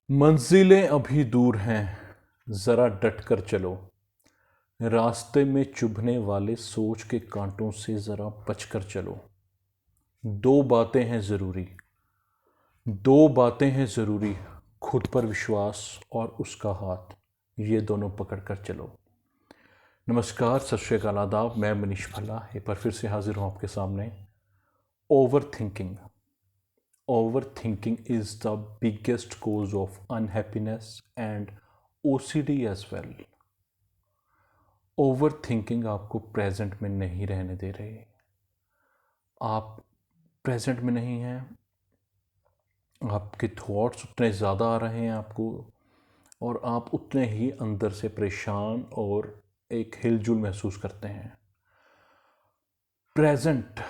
मंजिलें अभी दूर हैं, ज़रा डट कर चलो। रास्ते में चुभने वाले सोच के कांटों से ज़रा बच कर चलो। दो बातें हैं ज़रूरी, दो बातें हैं ज़रूरी, खुद पर विश्वास और उसका हाथ, ये दोनों पकड़ कर चलो। नमस्कार, सत श्री अकाल, आदाब। मैं मनीष भल्ला एक बार फिर से हाजिर हूँ आपके सामने। Over thinking Overthinking is the biggest cause of unhappiness and OCD as well. Overthinking आपको प्रेजेंट में नहीं रहने दे रहे। आप प्रेजेंट में नहीं हैं, आपके थॉट्स उतने ज़्यादा आ रहे हैं आपको, और आप उतने ही अंदर से परेशान और एक हिलजुल महसूस करते हैं। प्रेजेंट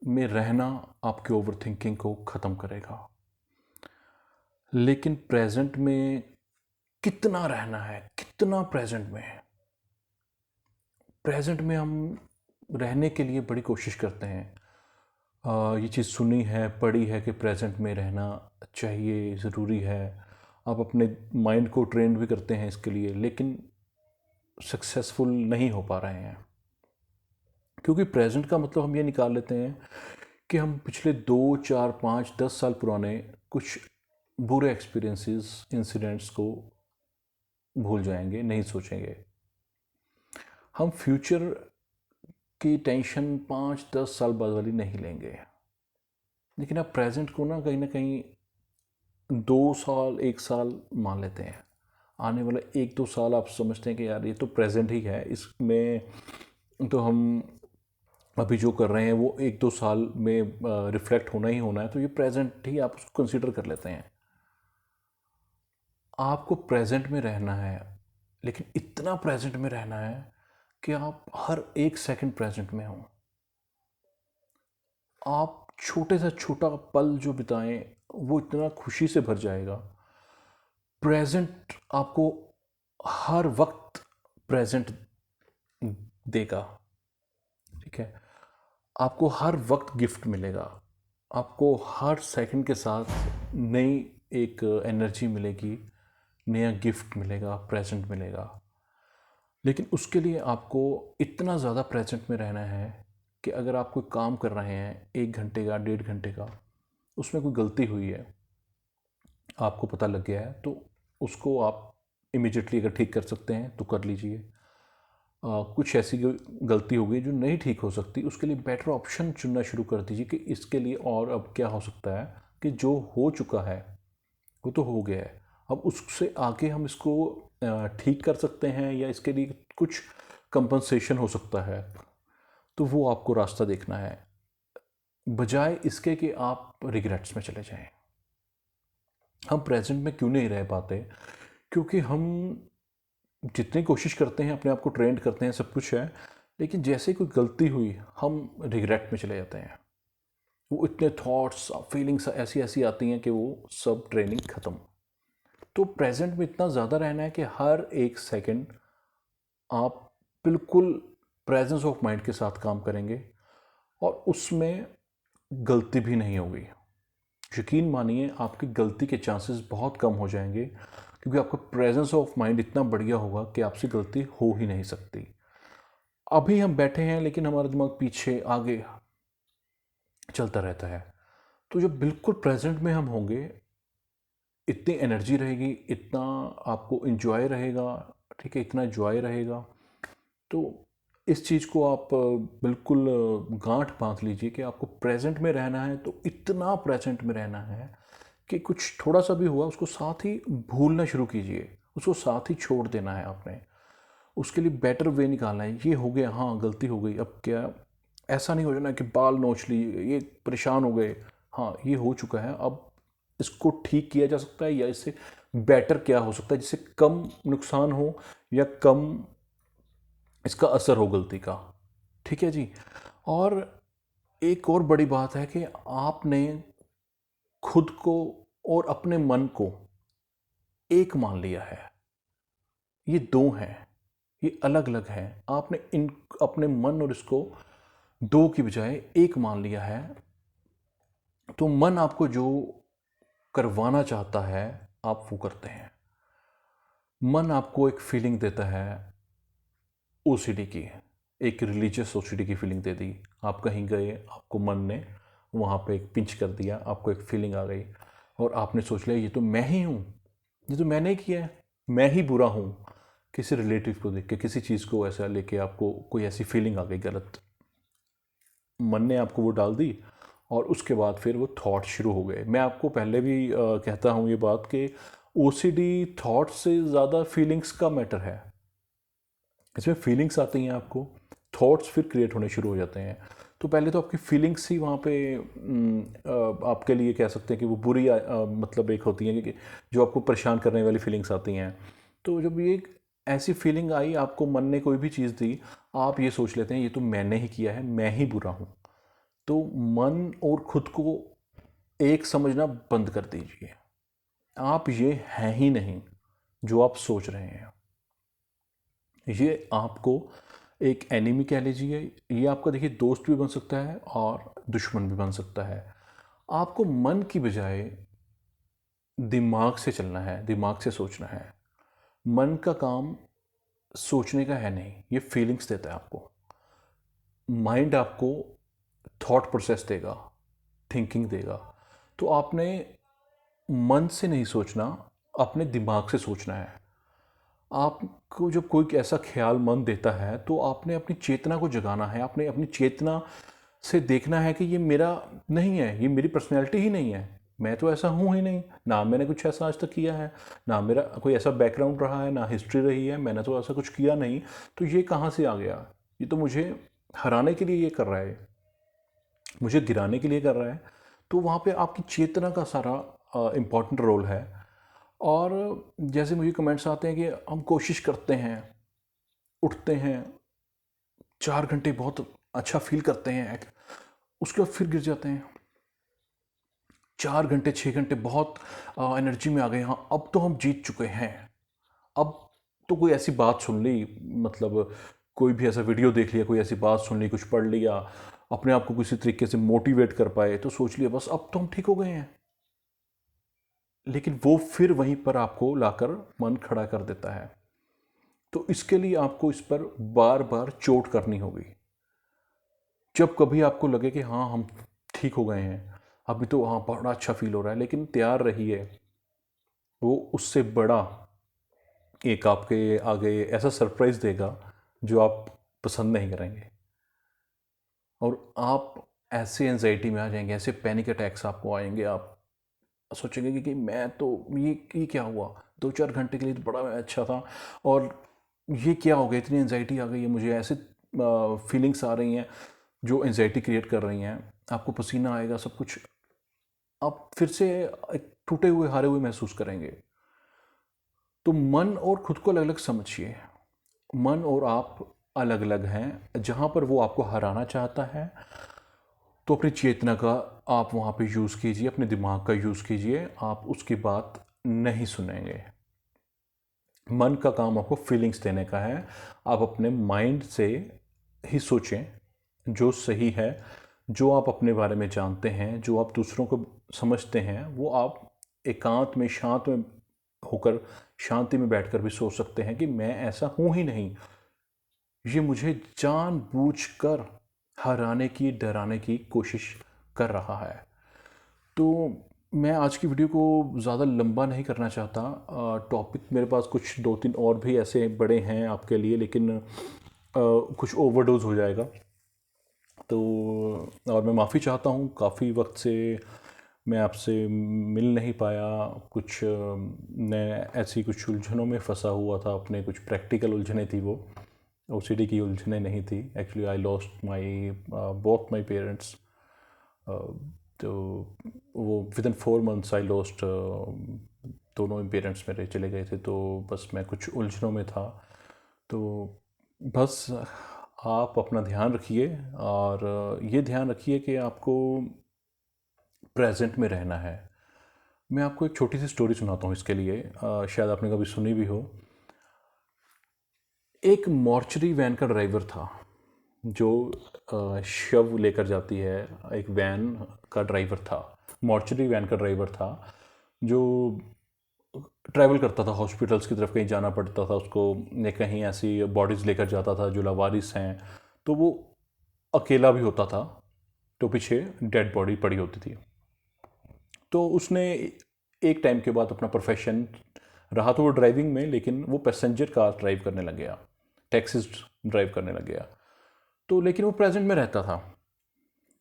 में रहना आपके ओवरथिंकिंग को ख़त्म करेगा, लेकिन प्रेजेंट में कितना रहना है, कितना प्रेजेंट में है। प्रेजेंट में हम रहने के लिए बड़ी कोशिश करते हैं। ये चीज़ सुनी है, पढ़ी है कि प्रेजेंट में रहना चाहिए, ज़रूरी है। आप अपने माइंड को ट्रेन भी करते हैं इसके लिए, लेकिन सक्सेसफुल नहीं हो पा रहे हैं। क्योंकि प्रेजेंट का मतलब हम ये निकाल लेते हैं कि हम पिछले 2, 4, 5, 10 साल पुराने कुछ बुरे एक्सपीरियंसेस, इंसिडेंट्स को भूल जाएंगे, नहीं सोचेंगे। हम फ्यूचर की टेंशन 5, 10 साल बाद वाली नहीं लेंगे, लेकिन आप प्रेजेंट को ना कहीं 2 साल, 1 साल मान लेते हैं। आने वाला 1, 2 साल आप समझते हैं कि यार ये तो प्रेजेंट ही है, इसमें तो हम अभी जो कर रहे हैं वो 1, 2 साल में रिफ्लेक्ट होना ही होना है, तो ये प्रेजेंट ही आप उसको कंसिडर कर लेते हैं। आपको प्रेजेंट में रहना है, लेकिन इतना प्रेजेंट में रहना है कि आप हर एक सेकंड प्रेजेंट में हों। आप छोटे से छोटा पल जो बिताएं वो इतना खुशी से भर जाएगा। प्रेजेंट आपको हर वक्त प्रेजेंट देगा, ठीक है। आपको हर वक्त गिफ्ट मिलेगा, आपको हर सेकंड के साथ नई एक एनर्जी मिलेगी, नया गिफ्ट मिलेगा, प्रेजेंट मिलेगा। लेकिन उसके लिए आपको इतना ज़्यादा प्रेजेंट में रहना है कि अगर आप कोई काम कर रहे हैं 1 घंटे का, 1.5 घंटे का, उसमें कोई गलती हुई है, आपको पता लग गया है, तो उसको आप इमिजिएटली अगर ठीक कर सकते हैं तो कर लीजिए। कुछ ऐसी गलती हो गई जो नहीं ठीक हो सकती, उसके लिए बेटर ऑप्शन चुनना शुरू कर दीजिए कि इसके लिए और अब क्या हो सकता है, कि जो हो चुका है वो तो हो गया है, अब उससे आगे हम इसको ठीक कर सकते हैं या इसके लिए कुछ कंपनसेशन हो सकता है, तो वो आपको रास्ता देखना है, बजाय इसके कि आप रिग्रेट्स में चले जाएं। हम प्रेजेंट में क्यों नहीं रह पाते? क्योंकि हम जितनी कोशिश करते हैं, अपने आप को ट्रेंड करते हैं, सब कुछ है, लेकिन जैसे ही कोई गलती हुई हम रिग्रेट में चले जाते हैं। वो इतने थॉट्स, फीलिंग्स ऐसी ऐसी आती हैं कि वो सब ट्रेनिंग ख़त्म। तो प्रेजेंट में इतना ज़्यादा रहना है कि हर एक सेकंड आप बिल्कुल प्रेजेंस ऑफ माइंड के साथ काम करेंगे और उसमें गलती भी नहीं होगी। यकीन मानिए, आपकी गलती के चांसेस बहुत कम हो जाएंगे, क्योंकि आपका प्रेजेंस ऑफ माइंड इतना बढ़िया होगा कि आपसे गलती हो ही नहीं सकती। अभी हम बैठे हैं लेकिन हमारा दिमाग पीछे आगे चलता रहता है। तो जब बिल्कुल प्रेजेंट में हम होंगे, इतनी एनर्जी रहेगी, इतना आपको इन्जॉय रहेगा, ठीक है, इतना जॉय रहेगा। तो इस चीज़ को आप बिल्कुल गांठ बांध लीजिए कि आपको प्रेजेंट में रहना है, तो इतना प्रेजेंट में रहना है कि कुछ थोड़ा सा भी हुआ उसको साथ ही भूलना शुरू कीजिए, उसको साथ ही छोड़ देना है आपने। उसके लिए बेटर वे निकालना है। ये हो गया, हाँ गलती हो गई, अब क्या, ऐसा नहीं हो जाना कि बाल नोच लिए, ये परेशान हो गए, हाँ ये हो चुका है, अब इसको ठीक किया जा सकता है या इससे बेटर क्या हो सकता है जिससे कम नुकसान हो या कम इसका असर हो गलती का, ठीक है जी। और एक और बड़ी बात है कि आपने खुद को और अपने मन को एक मान लिया है। ये दो हैं, ये अलग अलग हैं। आपने इन अपने मन और इसको दो की बजाय एक मान लिया है। तो मन आपको जो करवाना चाहता है आप वो करते हैं। मन आपको एक फीलिंग देता है ओसीडी की, एक रिलीजियस ओसीडी की फीलिंग दे दी। आप कहीं गए, आपको मन ने वहाँ पे एक पिंच कर दिया, आपको एक फीलिंग आ गई और आपने सोच लिया ये तो मैं ही हूँ, ये तो मैंने किया है, मैं ही बुरा हूँ। किसी रिलेटिव को देख के, किसी चीज़ को ऐसा लेके आपको कोई ऐसी फीलिंग आ गई गलत, मन ने आपको वो डाल दी और उसके बाद फिर वो थॉट शुरू हो गए। मैं आपको पहले भी कहता हूँ ये बात कि ओसीडी थॉट से ज़्यादा फीलिंग्स का मैटर है। इसमें फीलिंग्स आती हैं आपको, थॉट्स फिर क्रिएट होने शुरू हो जाते हैं। तो पहले तो आपकी फीलिंग्स ही वहाँ पे आपके लिए कह सकते हैं कि वो बुरी मतलब एक होती हैं कि जो आपको परेशान करने वाली फीलिंग्स आती हैं। तो जब ये एक ऐसी फीलिंग आई, आपको मन ने कोई भी चीज़ दी, आप ये सोच लेते हैं ये तो मैंने ही किया है, मैं ही बुरा हूँ। तो मन और खुद को एक समझना बंद कर दीजिए। आप ये हैं ही नहीं जो आप सोच रहे हैं। ये आपको एक एनिमी कह लीजिए, ये आपका देखिए दोस्त भी बन सकता है और दुश्मन भी बन सकता है। आपको मन की बजाय दिमाग से चलना है, दिमाग से सोचना है। मन का काम सोचने का है नहीं, ये फीलिंग्स देता है आपको। माइंड आपको थॉट प्रोसेस देगा, थिंकिंग देगा। तो आपने मन से नहीं सोचना, अपने दिमाग से सोचना है। आपको जब कोई ऐसा ख्याल मन देता है तो आपने अपनी चेतना को जगाना है, आपने अपनी चेतना से देखना है कि ये मेरा नहीं है, ये मेरी पर्सनैलिटी ही नहीं है, मैं तो ऐसा हूँ ही नहीं, ना मैंने कुछ ऐसा आज तक किया है, ना मेरा कोई ऐसा बैकग्राउंड रहा है, ना हिस्ट्री रही है, मैंने तो ऐसा कुछ किया नहीं। तो ये कहाँ से आ गया? ये तो मुझे हराने के लिए ये कर रहा है, मुझे गिराने के लिए कर रहा है। तो वहाँ पे आपकी चेतना का सारा इम्पॉर्टेंट रोल है। और जैसे मुझे कमेंट्स आते हैं कि हम कोशिश करते हैं, उठते हैं, 4 घंटे बहुत अच्छा फील करते हैं, उसके बाद फिर गिर जाते हैं। 4 घंटे 6 घंटे बहुत एनर्जी में आ गए, हाँ अब तो हम जीत चुके हैं, अब तो कोई ऐसी बात सुन ली, मतलब कोई भी ऐसा वीडियो देख लिया, कोई ऐसी बात सुन ली, कुछ पढ़ लिया, अपने आप को किसी तरीके से मोटिवेट कर पाए, तो सोच लिया बस अब तो हम ठीक हो गए हैं। लेकिन वो फिर वहीं पर आपको लाकर मन खड़ा कर देता है। तो इसके लिए आपको इस पर बार बार चोट करनी होगी। जब कभी आपको लगे कि हाँ हम ठीक हो गए हैं, अभी तो हाँ बड़ा अच्छा फील हो रहा है, लेकिन तैयार रहिए, वो उससे बड़ा एक आपके आगे ऐसा सरप्राइज़ देगा जो आप पसंद नहीं करेंगे। और आप ऐसे एंजाइटी में आ जाएंगे, ऐसे पैनिक अटैक्स आपको आएंगे, आप सोचेंगे कि मैं तो ये क्या हुआ, 2-4 घंटे के लिए तो बड़ा अच्छा था और ये क्या हो गया, इतनी एंजाइटी आ गई है मुझे, ऐसे फीलिंग्स आ रही हैं जो एंजाइटी क्रिएट कर रही हैं, आपको पसीना आएगा, सब कुछ, आप फिर से एक टूटे हुए हारे हुए महसूस करेंगे। तो मन और खुद को अलग अलग समझिए। मन और आप अलग अलग हैं। जहाँ पर वो आपको हराना चाहता है तो अपनी चेतना का आप वहाँ पे यूज़ कीजिए, अपने दिमाग का यूज़ कीजिए, आप उसकी बात नहीं सुनेंगे। मन का काम आपको फीलिंग्स देने का है। आप अपने माइंड से ही सोचें जो सही है, जो आप अपने बारे में जानते हैं, जो आप दूसरों को समझते हैं, वो आप एकांत में शांत में होकर, शांति में बैठकर भी सोच सकते हैं कि मैं ऐसा हूँ ही नहीं, ये मुझे जानबूझकर हराने की, डराने की कोशिश कर रहा है। तो मैं आज की वीडियो को ज़्यादा लंबा नहीं करना चाहता। टॉपिक मेरे पास कुछ 2-3 और भी ऐसे बड़े हैं आपके लिए, लेकिन कुछ ओवरडोज हो जाएगा। तो और मैं माफ़ी चाहता हूँ, काफ़ी वक्त से मैं आपसे मिल नहीं पाया, कुछ मैं ऐसी कुछ उलझनों में फंसा हुआ था, अपने कुछ प्रैक्टिकल उलझने थी, वो ओसीडी की उलझने नहीं थी। Actually I lost my both my parents. तो वो विदिन 4 मंथ्स आई लॉस्ट, दोनों पेरेंट्स मेरे चले गए थे, तो बस मैं कुछ उलझनों में था। तो बस आप अपना ध्यान रखिए और ये ध्यान रखिए कि आपको प्रेजेंट में रहना है। मैं आपको एक छोटी सी स्टोरी सुनाता हूँ इसके लिए, शायद आपने कभी सुनी भी हो। एक मॉर्चरी वैन का ड्राइवर था जो शव लेकर जाती है, एक वैन का ड्राइवर था, मॉर्चरी वैन का ड्राइवर था जो ट्रैवल करता था हॉस्पिटल्स की तरफ, कहीं जाना पड़ता था उसको, या कहीं ऐसी बॉडीज़ लेकर जाता था जो लावारिस हैं, तो वो अकेला भी होता था, तो पीछे डेड बॉडी पड़ी होती थी। तो उसने एक टाइम के बाद अपना प्रोफेशन रहा तो वो ड्राइविंग में, लेकिन वो पैसेंजर कार ड्राइव करने लग गया, टैक्सीज ड्राइव करने लग गया। तो लेकिन वो प्रेजेंट में रहता था।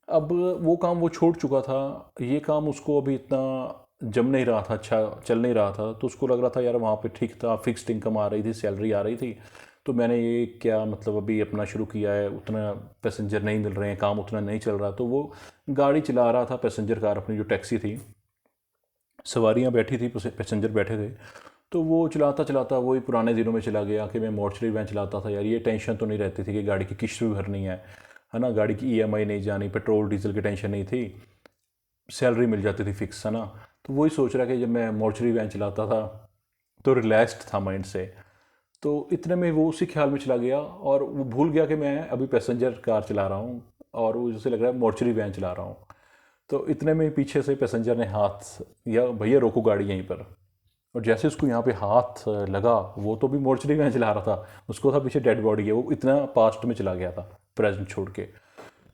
अब वो काम वो छोड़ चुका था, ये काम उसको अभी इतना जम नहीं रहा था, अच्छा चल नहीं रहा था। तो उसको लग रहा था यार वहाँ पे ठीक था, फिक्स्ड इनकम आ रही थी, सैलरी आ रही थी, तो मैंने ये क्या मतलब अभी अपना शुरू किया है, उतना पैसेंजर नहीं मिल रहे हैं, काम उतना नहीं चल रहा। तो वो गाड़ी चला रहा था, पैसेंजर कार अपनी जो टैक्सी थी, सवारियाँ बैठी थी, पैसेंजर बैठे थे। तो वो चलाता चलाता वही पुराने दिनों में चला गया कि मैं मॉर्चरी वैन चलाता था। यार ये टेंशन तो नहीं रहती थी कि गाड़ी की किस्त भी भरनी है ना, गाड़ी की ईएमआई नहीं जानी, पेट्रोल डीजल की टेंशन नहीं थी, सैलरी मिल जाती थी फिक्स, है ना। तो वही सोच रहा कि जब मैं मॉर्चरी वैन चलाता था तो रिलैक्स्ड था माइंड से। तो इतने में वो उसी ख्याल में चला गया और वो भूल गया कि मैं अभी पैसेंजर कार चला रहा हूँ और वो उसे लग रहा है मॉर्चरी वैन चला रहा हूँ। तो इतने में पीछे से पैसेंजर ने हाथ, या भैया रोको गाड़ी यहीं पर। और जैसे उसको यहाँ पे हाथ लगा, वो तो भी मोर्चरी में चला रहा था, उसको था पीछे डेड बॉडी है, वो इतना पास्ट में चला गया था प्रेजेंट छोड़ के।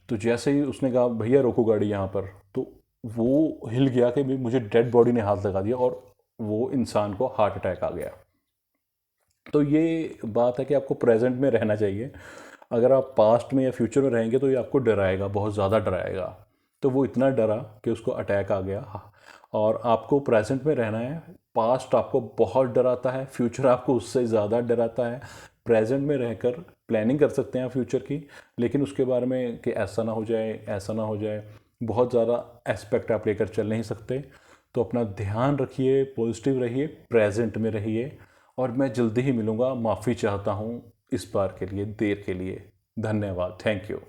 तो जैसे ही उसने कहा भैया रोको गाड़ी यहाँ पर, तो वो हिल गया कि मुझे डेड बॉडी ने हाथ लगा दिया और वो इंसान को हार्ट अटैक आ गया। तो ये बात है कि आपको प्रेजेंट में रहना चाहिए। अगर आप पास्ट में या फ्यूचर में रहेंगे तो ये आपको डराएगा, बहुत ज़्यादा डराएगा। तो वो इतना डरा कि उसको अटैक आ गया। और आपको प्रेजेंट में रहना है। पास्ट आपको बहुत डराता है, फ्यूचर आपको उससे ज़्यादा डराता है। प्रेजेंट में रहकर प्लानिंग कर सकते हैं फ्यूचर की, लेकिन उसके बारे में कि ऐसा ना हो जाए, ऐसा ना हो जाए, बहुत ज़्यादा एस्पेक्ट आप लेकर चल नहीं सकते। तो अपना ध्यान रखिए, पॉजिटिव रहिए, प्रेजेंट में रहिए। और मैं जल्दी ही मिलूँगा, माफ़ी चाहता हूँ इस बार के लिए, देर के लिए। धन्यवाद, थैंक यू।